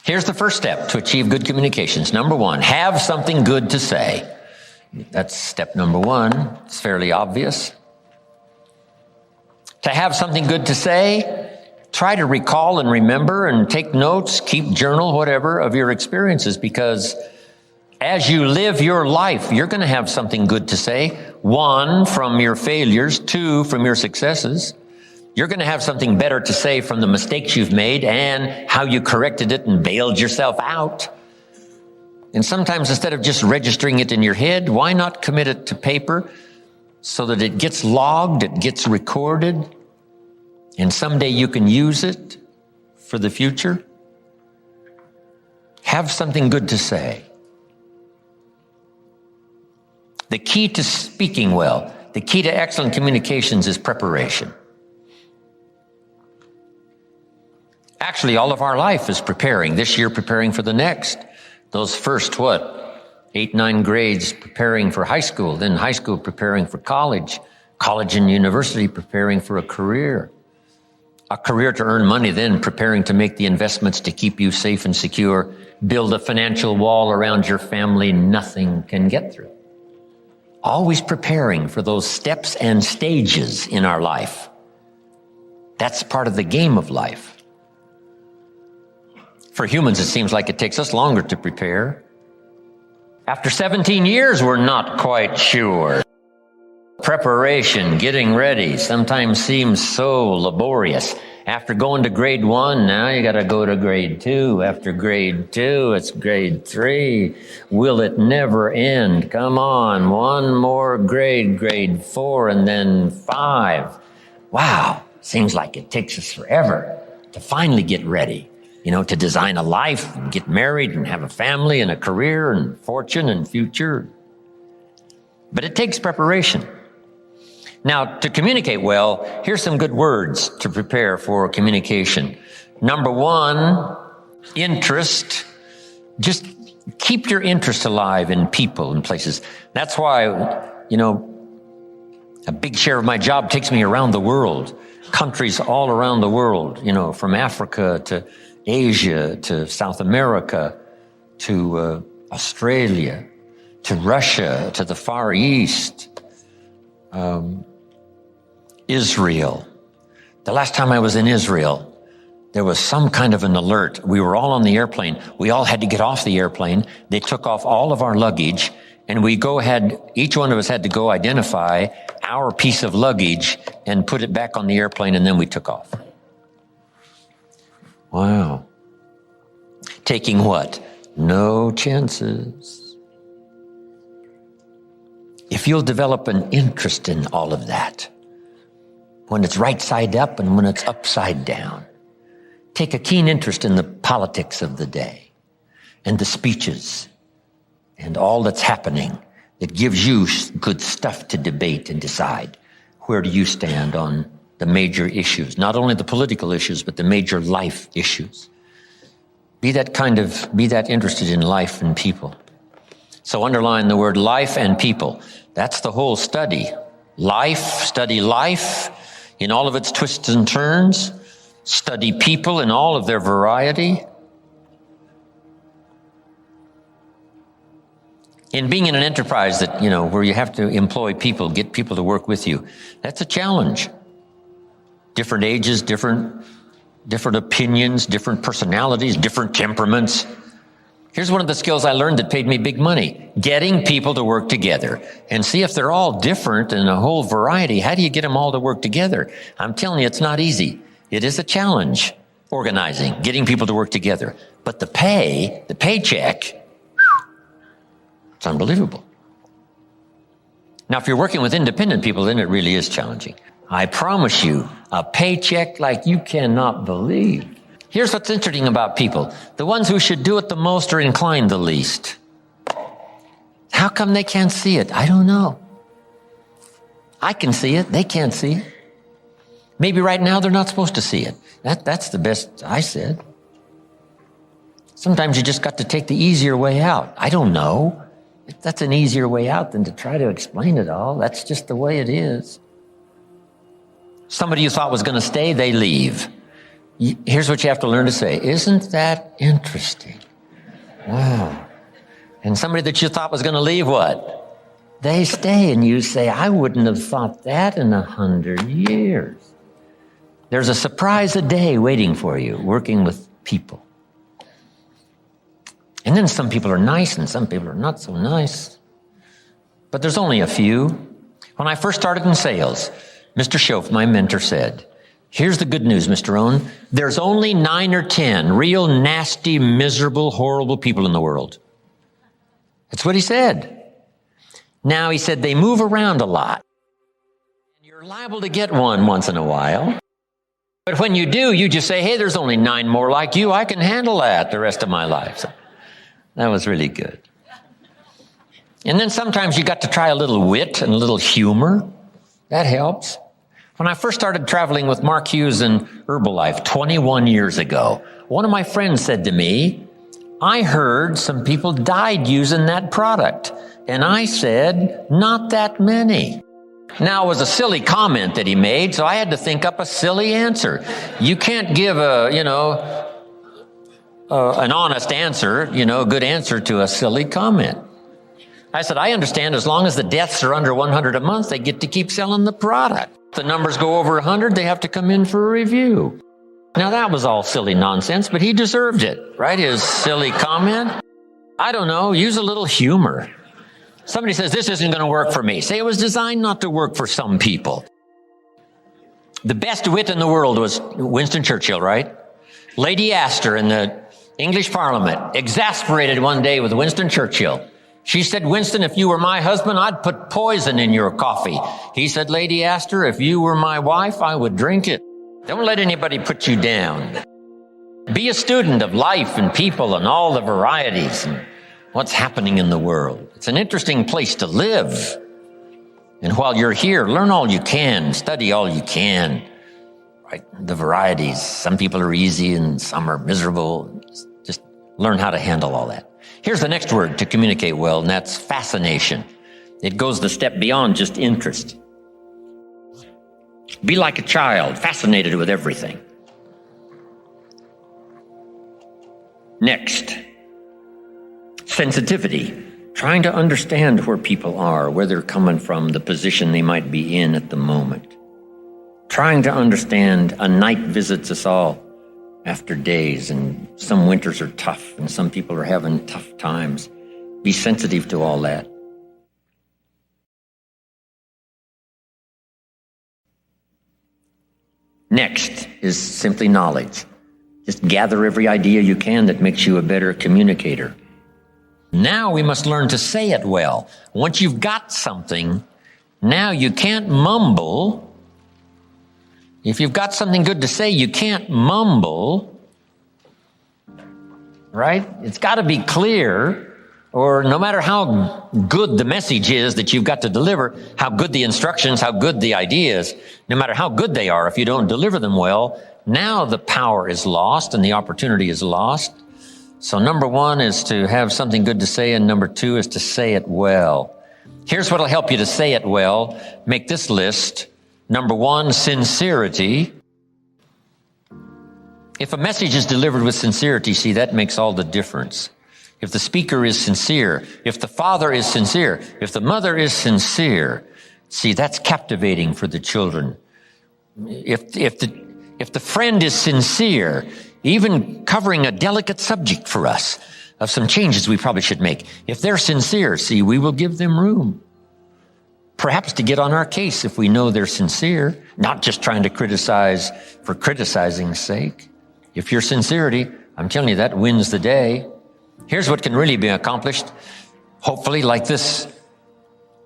Here's the first step to achieve good communications. Number one, have something good to say. That's step number one. It's fairly obvious. To have something good to say, try to recall and remember and take notes, keep journal, whatever, of your experiences, because as you live your life, you're going to have something good to say. One, from your failures. Two, from your successes. You're going to have something better to say from the mistakes you've made and how you corrected it and bailed yourself out. And sometimes instead of just registering it in your head, why not commit it to paper so that it gets logged, it gets recorded, and someday you can use it for the future? Have something good to say. The key to speaking well, the key to excellent communications is preparation. Actually, all of our life is preparing. This year, preparing for the next. Those first, 8, 9 grades preparing for high school, then high school preparing for college, college and university preparing for a career to earn money, then preparing to make the investments to keep you safe and secure, build a financial wall around your family nothing can get through. Always preparing for those steps and stages in our life. That's part of the game of life. For humans, it seems like it takes us longer to prepare. After 17 years, we're not quite sure. Preparation, getting ready, sometimes seems so laborious. After going to grade 1, now you got to go to grade 2. After grade 2, it's grade 3. Will it never end? Come on, one more grade 4, and then 5. Wow, seems like it takes us forever to finally get ready. To design a life and get married and have a family and a career and fortune and future. But it takes preparation. Now, to communicate well, here's some good words to prepare for communication. Number one, interest. Just keep your interest alive in people and places. That's why, a big share of my job takes me around the world, countries all around the world, from Africa to Asia, to South America, to Australia, to Russia, to the Far East, Israel. The last time I was in Israel, there was some kind of an alert. We were all on the airplane. We all had to get off the airplane. They took off all of our luggage, and each one of us had to go identify our piece of luggage and put it back on the airplane, and then we took off. Wow. Taking what? No chances. If you'll develop an interest in all of that, when it's right side up and when it's upside down, take a keen interest in the politics of the day and the speeches and all that's happening. It gives you good stuff to debate and decide. Where do you stand on the major issues, not only the political issues, but the major life issues. Be that interested in life and people. So underline the word life and people. That's the whole study. Study life in all of its twists and turns. Study people in all of their variety. In being in an enterprise that, where you have to employ people, get people to work with you, that's a challenge. Different ages, different opinions, different personalities, different temperaments. Here's one of the skills I learned that paid me big money. Getting people to work together. And see if they're all different in a whole variety. How do you get them all to work together? I'm telling you, it's not easy. It is a challenge, organizing, getting people to work together. But the paycheck, it's unbelievable. Now, if you're working with independent people, then it really is challenging. I promise you, a paycheck like you cannot believe. Here's what's interesting about people. The ones who should do it the most are inclined the least. How come they can't see it? I don't know. I can see it. They can't see it. Maybe right now they're not supposed to see it. That's the best I said. Sometimes you just got to take the easier way out. I don't know. That's an easier way out than to try to explain it all. That's just the way it is. Somebody you thought was going to stay, they leave. Here's what you have to learn to say. Isn't that interesting? Wow. And somebody that you thought was going to leave, what? They stay, and you say, I wouldn't have thought that in 100 years. There's a surprise a day waiting for you, working with people. And then some people are nice, and some people are not so nice. But there's only a few. When I first started in sales, Mr. Schoaf, my mentor, said, here's the good news, Mr. Rohn. There's only 9 or 10 real nasty, miserable, horrible people in the world. That's what he said. Now, he said, they move around a lot. You're liable to get one once in a while. But when you do, you just say, hey, there's only 9 more like you. I can handle that the rest of my life. So that was really good. And then sometimes you got to try a little wit and a little humor. That helps. When I first started traveling with Mark Hughes in Herbalife 21 years ago, one of my friends said to me, I heard some people died using that product. And I said, not that many. Now, it was a silly comment that he made, so I had to think up a silly answer. You can't give an honest answer, a good answer to a silly comment. I said, I understand as long as the deaths are under 100 a month, they get to keep selling the product. If the numbers go over 100, they have to come in for a review. Now, that was all silly nonsense, but he deserved it, right? His silly comment. I don't know, use a little humor. Somebody says, this isn't going to work for me. Say it was designed not to work for some people. The best wit in the world was Winston Churchill, right? Lady Astor in the English Parliament, exasperated one day with Winston Churchill. She said, Winston, if you were my husband, I'd put poison in your coffee. He said, Lady Astor, if you were my wife, I would drink it. Don't let anybody put you down. Be a student of life and people and all the varieties and what's happening in the world. It's an interesting place to live. And while you're here, learn all you can, study all you can. Right? The varieties. Some people are easy and some are miserable. Just learn how to handle all that. Here's the next word to communicate well, and that's fascination. It goes the step beyond just interest. Be like a child, fascinated with everything. Next, sensitivity. Trying to understand where people are, where they're coming from, the position they might be in at the moment. Trying to understand, a night visits us all after days, and some winters are tough, and some people are having tough times. Be sensitive to all that. Next is simply knowledge. Just gather every idea you can that makes you a better communicator. Now we must learn to say it well. Once you've got something, now you can't mumble. If you've got something good to say, you can't mumble, right? It's got to be clear, or no matter how good the message is that you've got to deliver, how good the instructions, how good the ideas, no matter how good they are, if you don't deliver them well, now the power is lost and the opportunity is lost. So number 1 is to have something good to say, and number 2 is to say it well. Here's what will help you to say it well. Make this list. Number 1, sincerity. If a message is delivered with sincerity, see, that makes all the difference. If the speaker is sincere, if the father is sincere, if the mother is sincere, see, that's captivating for the children. If the friend is sincere, even covering a delicate subject for us of some changes we probably should make, if they're sincere, see, we will give them room. Perhaps to get on our case if we know they're sincere, not just trying to criticize for criticizing's sake. If your sincerity, I'm telling you, that wins the day. Here's what can really be accomplished. Hopefully, like this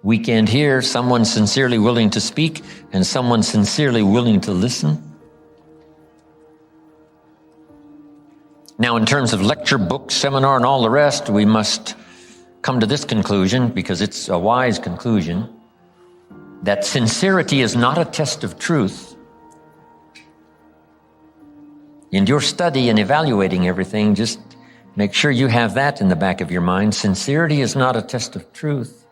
weekend here, someone sincerely willing to speak and someone sincerely willing to listen. Now, in terms of lecture, book, seminar, and all the rest, we must come to this conclusion, because it's a wise conclusion, that sincerity is not a test of truth. In your study and evaluating everything, just make sure you have that in the back of your mind. Sincerity is not a test of truth.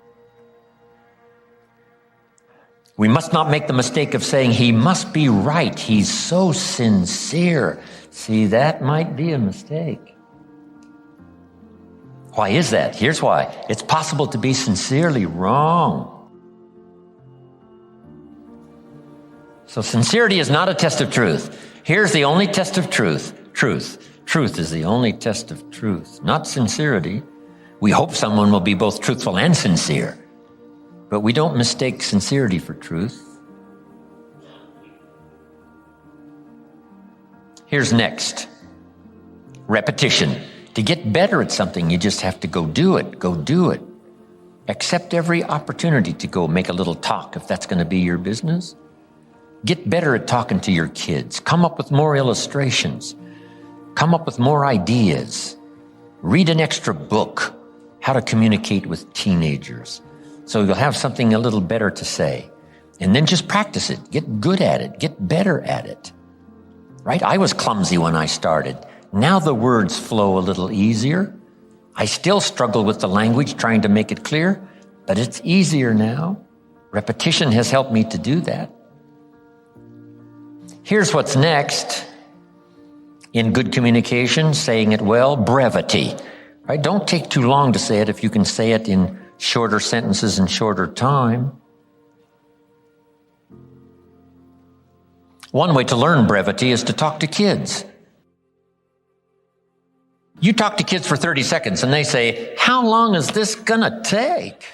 We must not make the mistake of saying, he must be right. He's so sincere. See, that might be a mistake. Why is that? Here's why. It's possible to be sincerely wrong. So sincerity is not a test of truth. Here's the only test of truth. Truth is the only test of truth, not sincerity. We hope someone will be both truthful and sincere, but we don't mistake sincerity for truth. Here's next. Repetition. To get better at something, you just have to go do it. Go do it. Accept every opportunity to go make a little talk if that's going to be your business. Get better at talking to your kids. Come up with more illustrations. Come up with more ideas. Read an extra book, how to communicate with teenagers. So you'll have something a little better to say. And then just practice it. Get good at it. Get better at it. Right? I was clumsy when I started. Now the words flow a little easier. I still struggle with the language, trying to make it clear, but it's easier now. Repetition has helped me to do that. Here's what's next. In good communication, saying it well, brevity. Right? Don't take too long to say it if you can say it in shorter sentences and shorter time. One way to learn brevity is to talk to kids. You talk to kids for 30 seconds and they say, how long is this gonna take?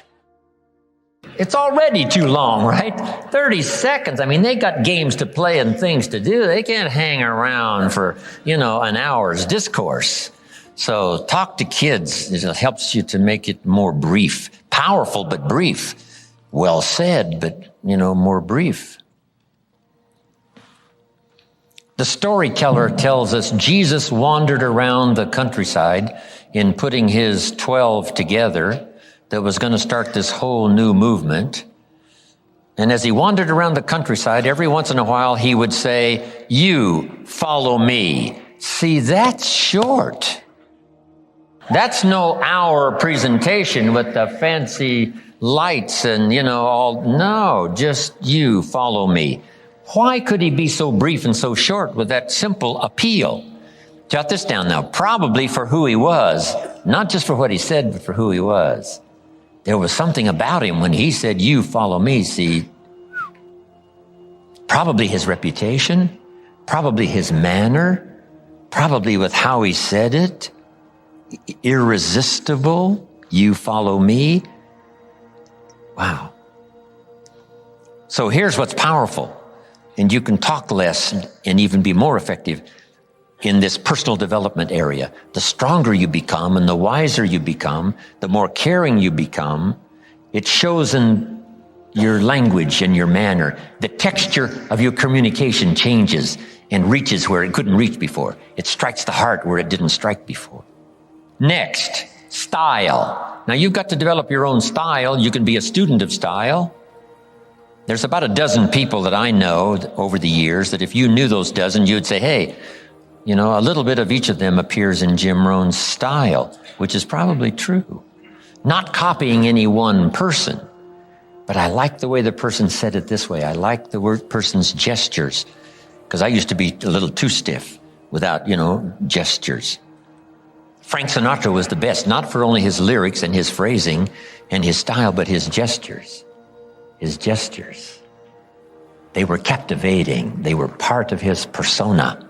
It's already too long, right? 30 seconds. I mean, they got games to play and things to do. They can't hang around for, an hour's discourse. So talk to kids. It helps you to make it more brief. Powerful, but brief. Well said, but, more brief. The storyteller tells us Jesus wandered around the countryside in putting his 12 together that was going to start this whole new movement. And as he wandered around the countryside, every once in a while he would say, you follow me. See, that's short. That's no hour presentation with the fancy lights and, no, just you follow me. Why could he be so brief and so short with that simple appeal? Jot this down now. Probably for who he was, not just for what he said, but for who he was. There was something about him when he said, you follow me, see. Probably his reputation, probably his manner, probably with how he said it. Irresistible, you follow me. Wow. So here's what's powerful. And you can talk less and even be more effective in this personal development area. The stronger you become and the wiser you become, the more caring you become, it shows in your language and your manner. The texture of your communication changes and reaches where it couldn't reach before. It strikes the heart where it didn't strike before. Next, style. Now you've got to develop your own style. You can be a student of style. There's about a dozen people that I know over the years that if you knew those dozen, you'd say, hey, a little bit of each of them appears in Jim Rohn's style, which is probably true. Not copying any one person, but I like the way the person said it this way. I like the person's gestures, because I used to be a little too stiff without, gestures. Frank Sinatra was the best, not for only his lyrics and his phrasing and his style, but his gestures. His gestures. They were captivating. They were part of his persona.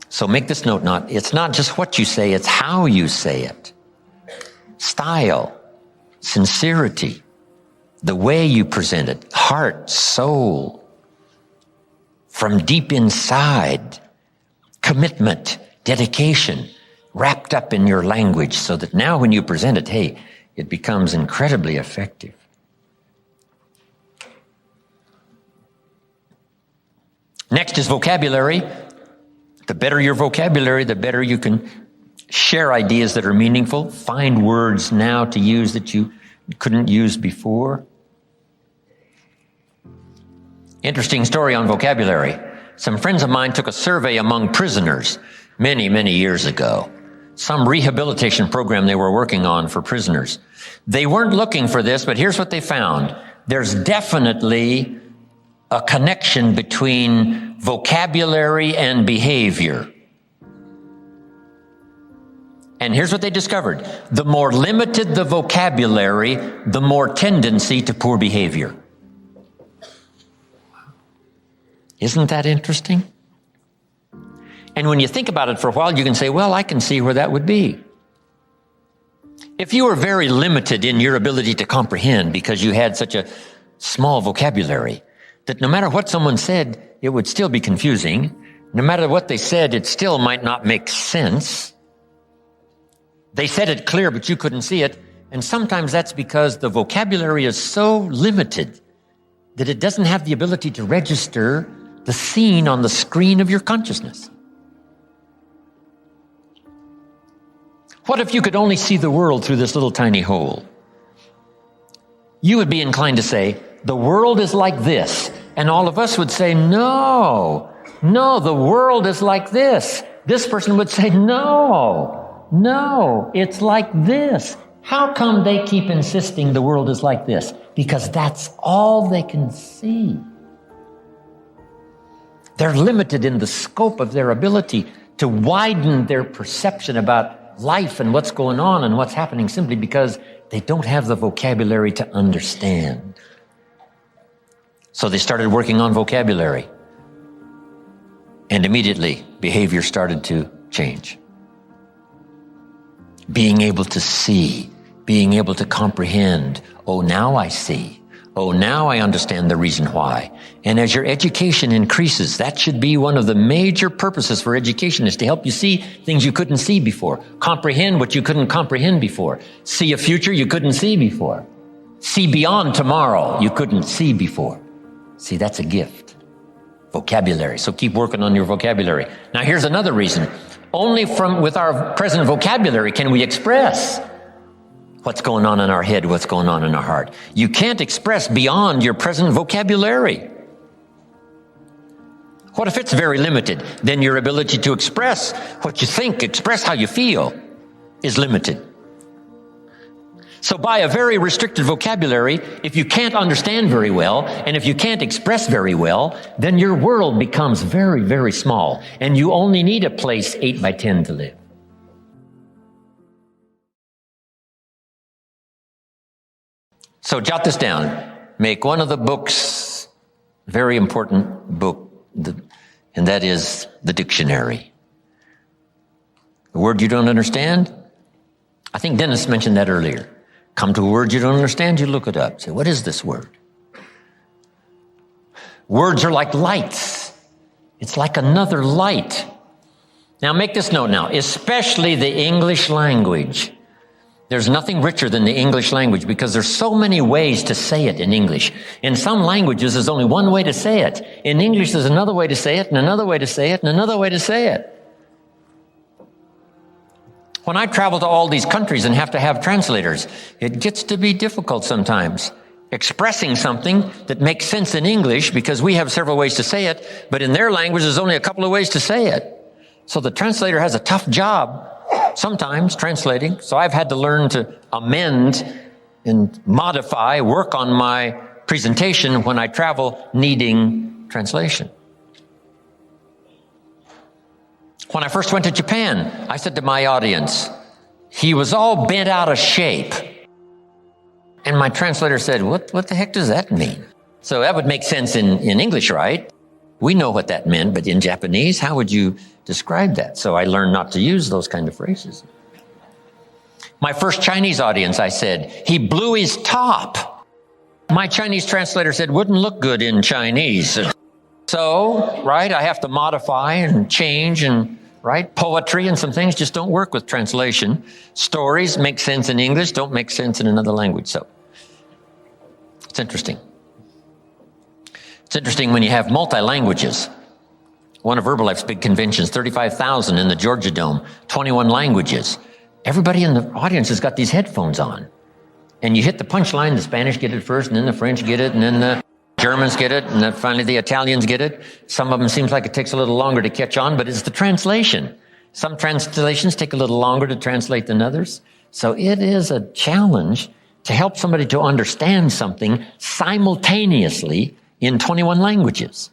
So make this note, it's not just what you say, it's how you say it. Style, sincerity, the way you present it, heart, soul, from deep inside, commitment, dedication, wrapped up in your language so that now when you present it, hey, it becomes incredibly effective. Next is vocabulary. The better your vocabulary, the better you can share ideas that are meaningful, find words now to use that you couldn't use before. Interesting story on vocabulary. Some friends of mine took a survey among prisoners many, many years ago. Some rehabilitation program they were working on for prisoners. They weren't looking for this, but here's what they found. There's definitely a connection between vocabulary and behavior. And here's what they discovered. The more limited the vocabulary, the more tendency to poor behavior. Isn't that interesting? And when you think about it for a while, you can say, well, I can see where that would be. If you were very limited in your ability to comprehend because you had such a small vocabulary, that no matter what someone said, it would still be confusing. No matter what they said, it still might not make sense. They said it clear, but you couldn't see it. And sometimes that's because the vocabulary is so limited that it doesn't have the ability to register the scene on the screen of your consciousness. What if you could only see the world through this little tiny hole? You would be inclined to say, the world is like this. And all of us would say, no, the world is like this. This person would say, no, it's like this. How come they keep insisting the world is like this? Because that's all they can see. They're limited in the scope of their ability to widen their perception about life and what's going on and what's happening simply because they don't have the vocabulary to understand. So they started working on vocabulary. And immediately, behavior started to change. Being able to see, being able to comprehend. Oh, now I see. Oh, now I understand the reason why. And as your education increases, that should be one of the major purposes for education, is to help you see things you couldn't see before. Comprehend what you couldn't comprehend before. See a future you couldn't see before. See beyond tomorrow you couldn't see before. See, that's a gift. Vocabulary. So keep working on your vocabulary. Now here's another reason. Only with our present vocabulary can we express what's going on in our head, what's going on in our heart. You can't express beyond your present vocabulary. What if it's very limited? Then your ability to express what you think, express how you feel, is limited. So by a very restricted vocabulary, if you can't understand very well, and if you can't express very well, then your world becomes very, very small, and you only need a place 8 by 10 to live. So jot this down. Make one of the books a very important book, and that is the dictionary. A word you don't understand? I think Dennis mentioned that earlier. Come to a word you don't understand, you look it up. Say, what is this word? Words are like lights. It's like another light. Now make this note now, especially the English language. There's nothing richer than the English language because there's so many ways to say it in English. In some languages, there's only one way to say it. In English, there's another way to say it, and another way to say it, and another way to say it. When I travel to all these countries and have to have translators, it gets to be difficult sometimes. Expressing something that makes sense in English because we have several ways to say it, but in their language, there's only a couple of ways to say it. So the translator has a tough job sometimes translating. So I've had to learn to amend and modify, work on my presentation when I travel needing translation. When I first went to Japan, I said to my audience, he was all bent out of shape. And my translator said, what the heck does that mean? So that would make sense in English, right? We know what that meant, but in Japanese, how would you describe that? So I learned not to use those kind of phrases. My first Chinese audience, I said, he blew his top. My Chinese translator said, wouldn't look good in Chinese. So, right, I have to modify and change and, right, poetry and some things just don't work with translation. Stories make sense in English, don't make sense in another language. So, it's interesting. It's interesting when you have multi-languages. One of Herbalife's big conventions, 35,000 in the Georgia Dome, 21 languages. Everybody in the audience has got these headphones on. And you hit the punchline, the Spanish get it first, and then the French get it, and then the Germans get it, and then finally the Italians get it. Some of them seems like it takes a little longer to catch on, but it's the translation. Some translations take a little longer to translate than others. So it is a challenge to help somebody to understand something simultaneously in 21 languages.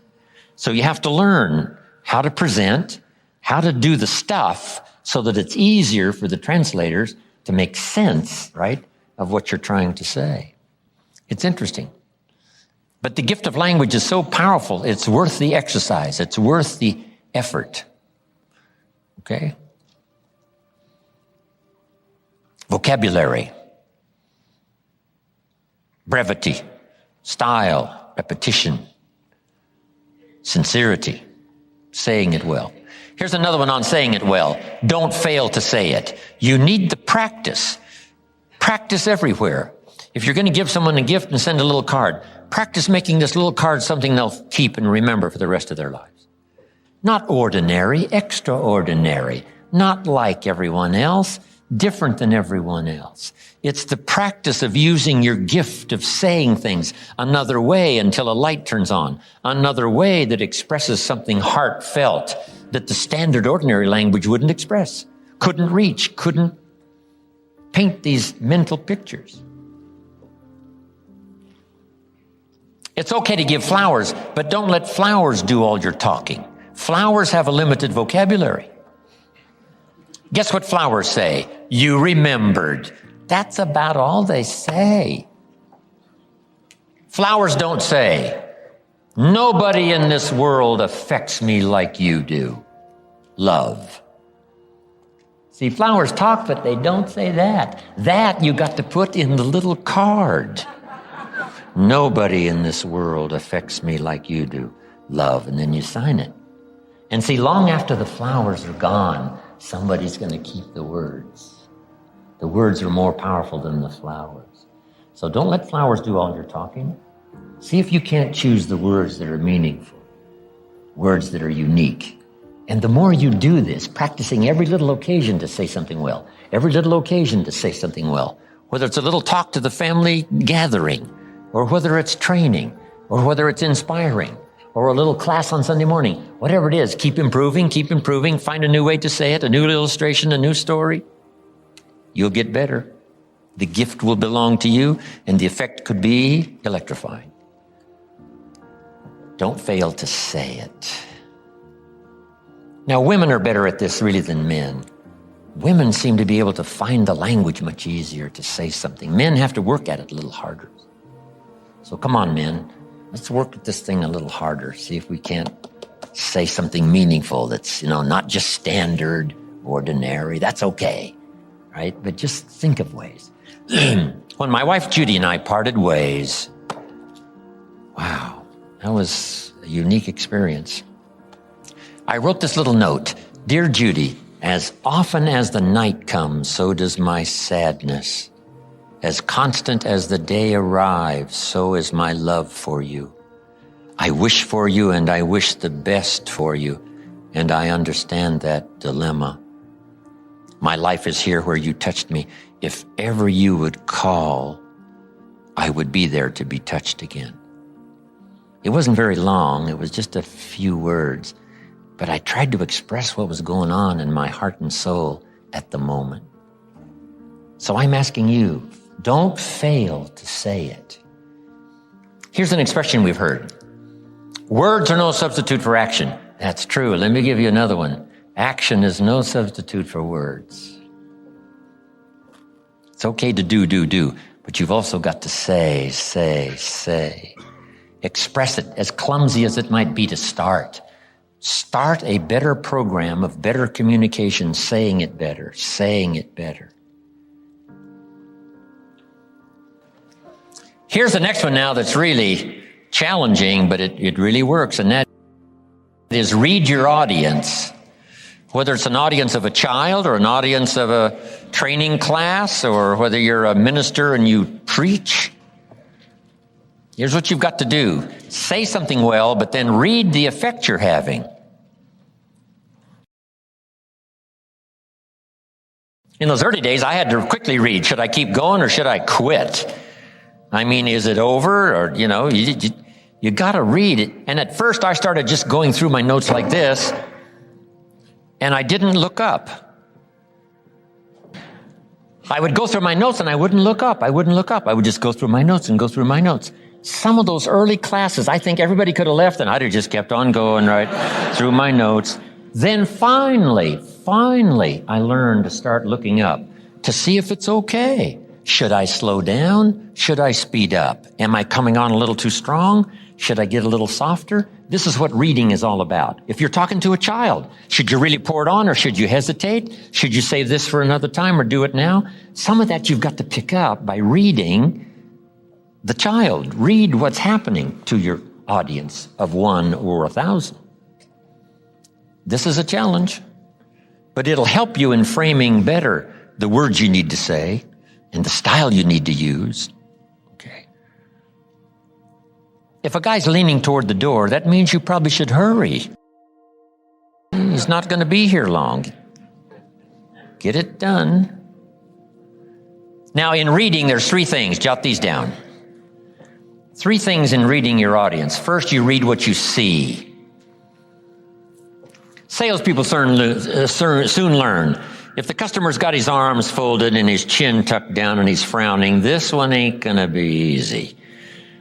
So you have to learn how to present, how to do the stuff, so that it's easier for the translators to make sense, right, of what you're trying to say. It's interesting. But the gift of language is so powerful, it's worth the exercise. It's worth the effort. Okay? Vocabulary, brevity, style, repetition, sincerity, saying it well. Here's another one on saying it well. Don't fail to say it. You need the practice. Practice everywhere. If you're going to give someone a gift and send a little card, practice making this little card something they'll keep and remember for the rest of their lives. Not ordinary, extraordinary. Not like everyone else, different than everyone else. It's the practice of using your gift of saying things another way until a light turns on, another way that expresses something heartfelt that the standard ordinary language wouldn't express, couldn't reach, couldn't paint these mental pictures. It's okay to give flowers, but don't let flowers do all your talking. Flowers have a limited vocabulary. Guess what flowers say? You remembered. That's about all they say. Flowers don't say, nobody in this world affects me like you do. Love. See, flowers talk, but they don't say that. That you got to put in the little card. Nobody in this world affects me like you do. Love. And then you sign it. And see, long after the flowers are gone, somebody's going to keep the words. The words are more powerful than the flowers. So don't let flowers do all your talking. See if you can't choose the words that are meaningful, words that are unique. And the more you do this, practicing every little occasion to say something well, every little occasion to say something well, whether it's a little talk to the family gathering, or whether it's training, or whether it's inspiring, or a little class on Sunday morning, whatever it is, keep improving, find a new way to say it, a new illustration, a new story. You'll get better. The gift will belong to you, and the effect could be electrifying. Don't fail to say it. Now, women are better at this really than men. Women seem to be able to find the language much easier to say something. Men have to work at it a little harder. So come on, men. Let's work at this thing a little harder. See if we can't say something meaningful that's, not just standard, ordinary. That's okay, right? But just think of ways. When my wife Judy and I parted ways, wow, that was a unique experience. I wrote this little note. Dear Judy, as often as the night comes, so does my sadness. As constant as the day arrives, so is my love for you. I wish for you and I wish the best for you, and I understand that dilemma. My life is here where you touched me. If ever you would call, I would be there to be touched again. It wasn't very long. It was just a few words, but I tried to express what was going on in my heart and soul at the moment. So I'm asking you, don't fail to say it. Here's an expression we've heard. Words are no substitute for action. That's true. Let me give you another one. Action is no substitute for words. It's okay to do, but you've also got to say. Express it, as clumsy as it might be to start. Start a better program of better communication, saying it better. Here's the next one now that's really challenging, but it really works, and that is read your audience. Whether it's an audience of a child or an audience of a training class, or whether you're a minister and you preach, here's what you've got to do. Say something well, but then read the effect you're having. In those early days, I had to quickly read, should I keep going or should I quit? I mean, is it over? Or, you got to read it. And at first I started just going through my notes like this, and I didn't look up. I would go through my notes and I wouldn't look up. I would just go through my notes. Some of those early classes, I think everybody could have left and I'd have just kept on going right through my notes. Then finally, finally, I learned to start looking up to see if it's okay. Should I slow down? Should I speed up? Am I coming on a little too strong? Should I get a little softer? This is what reading is all about. If you're talking to a child, should you really pour it on or should you hesitate? Should you save this for another time or do it now? Some of that you've got to pick up by reading the child. Read what's happening to your audience of 1 or 1,000. This is a challenge, but it'll help you in framing better the words you need to say and the style you need to use. Okay. If a guy's leaning toward the door, that means you probably should hurry. He's not going to be here long. Get it done. Now, in reading, there's 3 things. Jot these down. 3 things in reading your audience. First, you read what you see. Salespeople soon learn. If the customer's got his arms folded and his chin tucked down and he's frowning, this one ain't going to be easy.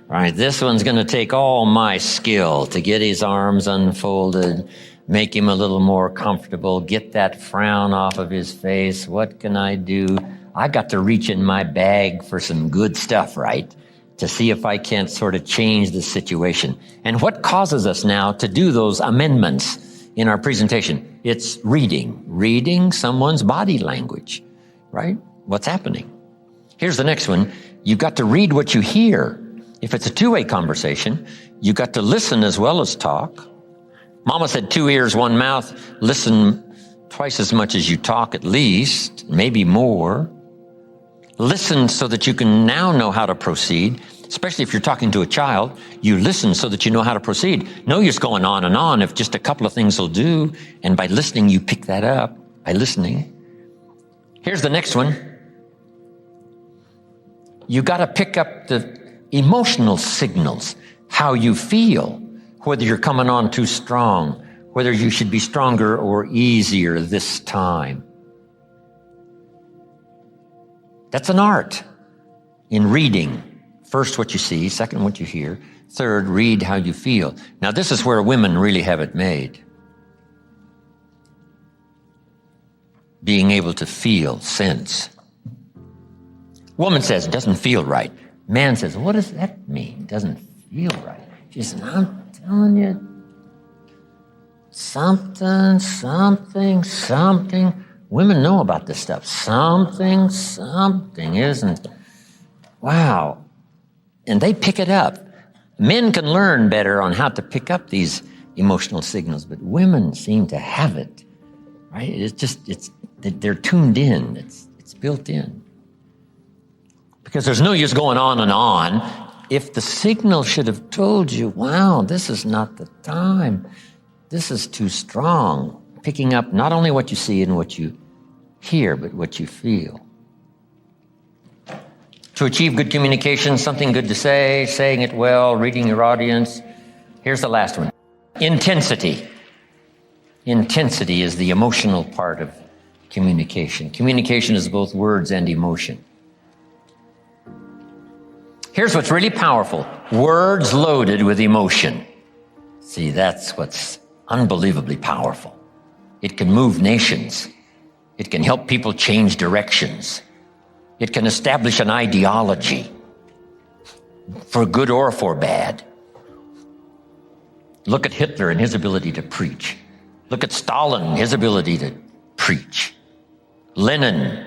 Right? This one's going to take all my skill to get his arms unfolded, make him a little more comfortable, get that frown off of his face. What can I do? I got to reach in my bag for some good stuff, right? To see if I can't sort of change the situation. And what causes us now to do those amendments in our presentation? It's reading someone's body language, right? What's happening? Here's the next one. You've got to read what you hear. If it's a two-way conversation, you've got to listen as well as talk. Mama said 2 ears, 1 mouth. Listen twice as much as you talk at least, maybe more. Listen so that you can now know how to proceed, especially if you're talking to a child. You listen so that you know how to proceed. No use going on and on if just a couple of things will do. And by listening, you pick that up by listening. Here's the next one. You got to pick up the emotional signals, how you feel, whether you're coming on too strong, whether you should be stronger or easier this time. That's an art in reading. First, what you see. Second, what you hear. Third, read how you feel. Now, this is where women really have it made. Being able to feel, sense. Woman says, it doesn't feel right. Man says, what does that mean? It doesn't feel right. She says, I'm telling you, something. Women know about this stuff. Something isn't. Wow. And they pick it up. Men can learn better on how to pick up these emotional signals, but women seem to have it, right? They're tuned in. It's built in. Because there's no use going on and on. If the signal should have told you, wow, this is not the time. This is too strong. Picking up not only what you see and what you hear, but what you feel. To achieve good communication, something good to say, saying it well, reading your audience. Here's the last one. Intensity. Intensity is the emotional part of communication. Communication is both words and emotion. Here's what's really powerful. Words loaded with emotion. See, that's what's unbelievably powerful. It can move nations. It can help people change directions. It can establish an ideology, for good or for bad. Look at Hitler and his ability to preach. Look at Stalin and his ability to preach. Lenin,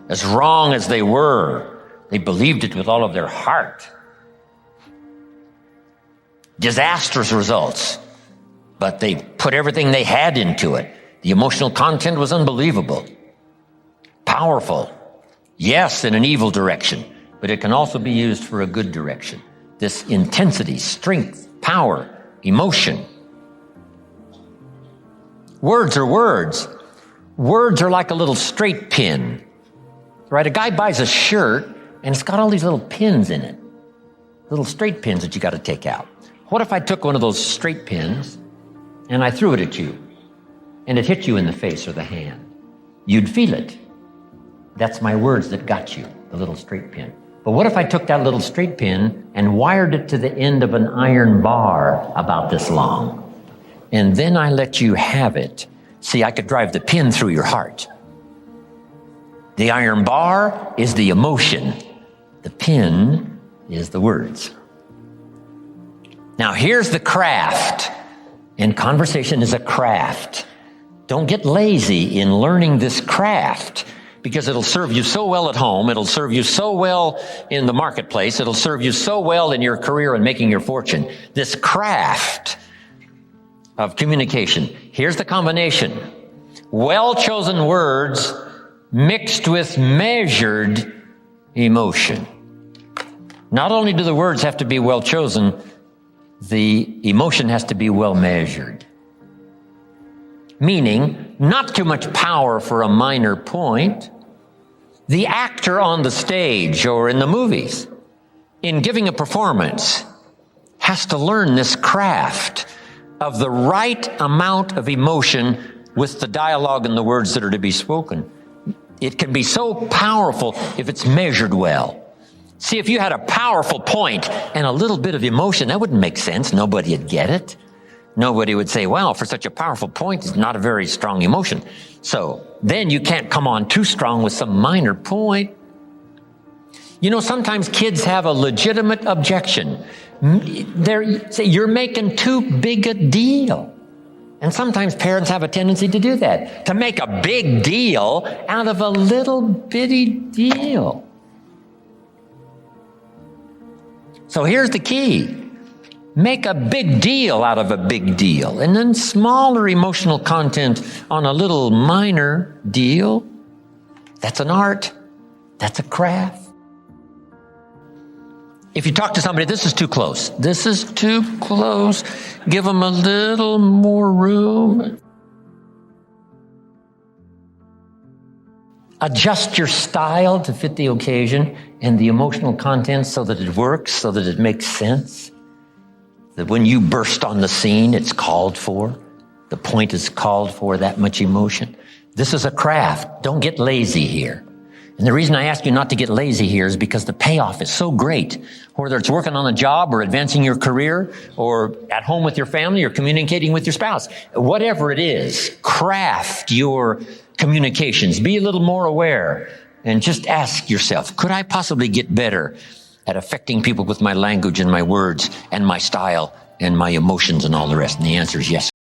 as wrong as they were, they believed it with all of their heart. Disastrous results, but they put everything they had into it. The emotional content was unbelievable. Powerful. Yes, in an evil direction, but it can also be used for a good direction. This intensity, strength, power, emotion. Words are words. Words are like a little straight pin, right? A guy buys a shirt and it's got all these little pins in it, little straight pins that you got to take out. What if I took one of those straight pins and I threw it at you and it hit you in the face or the hand? You'd feel it. That's my words that got you, the little straight pin. But what if I took that little straight pin and wired it to the end of an iron bar about this long? And then I let you have it See, I could drive the pin through your heart. The iron bar is the emotion. The pin is the words. Now, here's the craft. And conversation is a craft. Don't get lazy in learning this craft, because it'll serve you so well at home. It'll serve you so well in the marketplace. It'll serve you so well in your career and making your fortune. This craft of communication. Here's the combination. Well-chosen words mixed with measured emotion. Not only do the words have to be well-chosen, the emotion has to be well-measured. Meaning, not too much power for a minor point. The actor on the stage or in the movies, in giving a performance, has to learn this craft of the right amount of emotion with the dialogue and the words that are to be spoken. It can be so powerful if it's measured well. See, if you had a powerful point and a little bit of emotion, that wouldn't make sense. Nobody would get it. Nobody would say, wow, for such a powerful point, it's not a very strong emotion. So then you can't come on too strong with some minor point. You know, sometimes kids have a legitimate objection. They say, you're making too big a deal. And sometimes parents have a tendency to do that, to make a big deal out of a little bitty deal. So here's the key. Make a big deal out of a big deal, and then smaller emotional content on a little minor deal. That's an art. That's a craft. If you talk to somebody, this is too close. This is too close. Give them a little more room. Adjust your style to fit the occasion and the emotional content so that it works, so that it makes sense. That when you burst on the scene, it's called for. The point is called for, that much emotion. This is a craft. Don't get lazy here. And the reason I ask you not to get lazy here is because the payoff is so great. Whether it's working on a job or advancing your career or at home with your family or communicating with your spouse. Whatever it is, craft your communications. Be a little more aware and just ask yourself, could I possibly get better at affecting people with my language and my words and my style and my emotions and all the rest? And the answer is yes.